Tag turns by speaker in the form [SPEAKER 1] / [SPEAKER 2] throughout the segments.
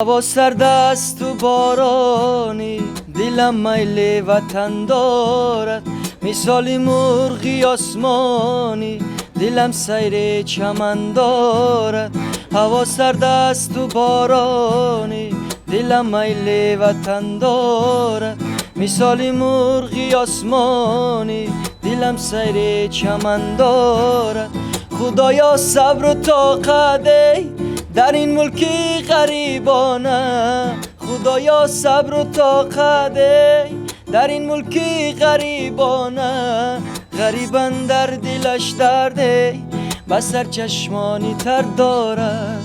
[SPEAKER 1] هوا سرد است و بارانی، دلم میل وطن دارد. مثالی مرغی آسمانی، دلم سیر چمن دارد. هوا سرد است و بارانی، دلم میل وطن دارد. مثالی مرغی آسمانی، دلم سیر چمن دارد. خدایا صبر و طاقت در این ملکی غریبانه. خدایا صبر و طاقت در این ملکی غریبانه. غریبان در دلش درده بس سر چشمانی تر دارد.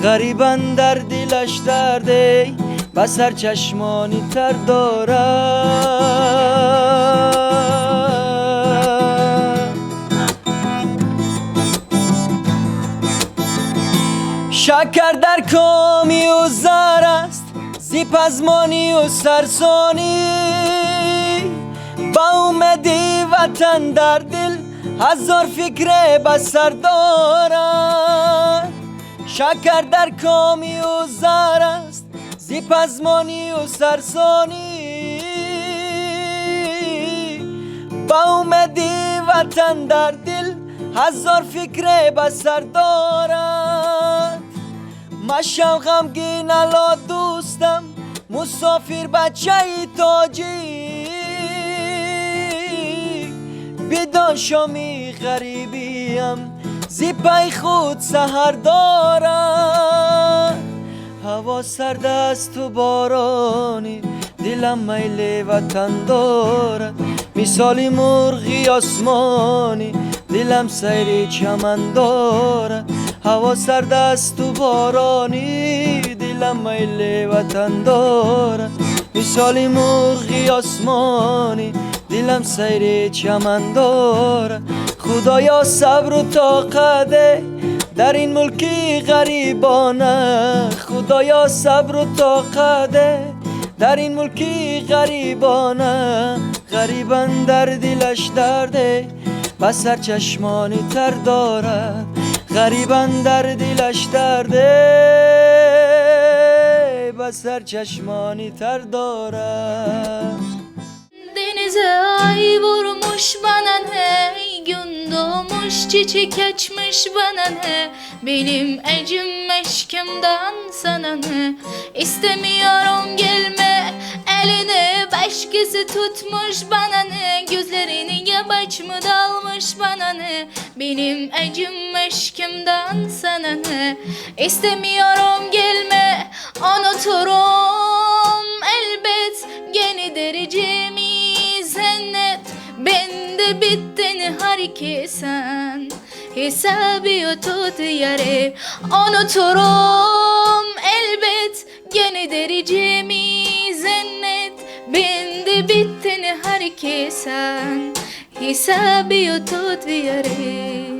[SPEAKER 1] غریبان در دلش درده بس سر چشمانی تر دارد. شکر در کامی و زر است، زی پزمانی و سرسانی. با اومدی وطن در دل هزار فکر بسر دارد. شکر در کامی و زر است، زی پزمانی و سرسانی. با اومدی وطن در دل هزار فکر بسر دارد. مشم غمگین الا دوستم، مسافر بچه تاجی. بدان شامی غریبیم زی پی خود سحر دارد. هوا سرد است و بارانی، دلم میل وطن دارد. مثالی مرغی آسمانی، دلم سیر چمن دارد. هوا سرد است و بارانی، دلم میل وطن دارد. مثالی مرغی آسمانی، دلم سیر چمن دارد. خدایا صبر و طاقت در این ملکی غریبانه. خدایا صبر و طاقت در این ملکی غریبانه. غریبان در دلش درده بس سر چشمانی تر دارد. غریبان در دلش درده بس سر چشمانی تر دارد.
[SPEAKER 2] Denize ay vurmuş bana ne, gün doğmuş çiçek açmış bana ne. Benim acım aşkımdan sana ne. İstemiyorum gelme eline, başkası tutmuş bana ne. Gözlerini yabaç mı dalmış bana ne. Benim acım aşkımdan sana ne. İstemiyorum gelme, unuturum elbet gene dereceğimi. Bende bittin herkesen, hesabı tut yare. Unuturum elbet gene dereceğimi cennet. Bende bittin herkesen, hesabı tut yare.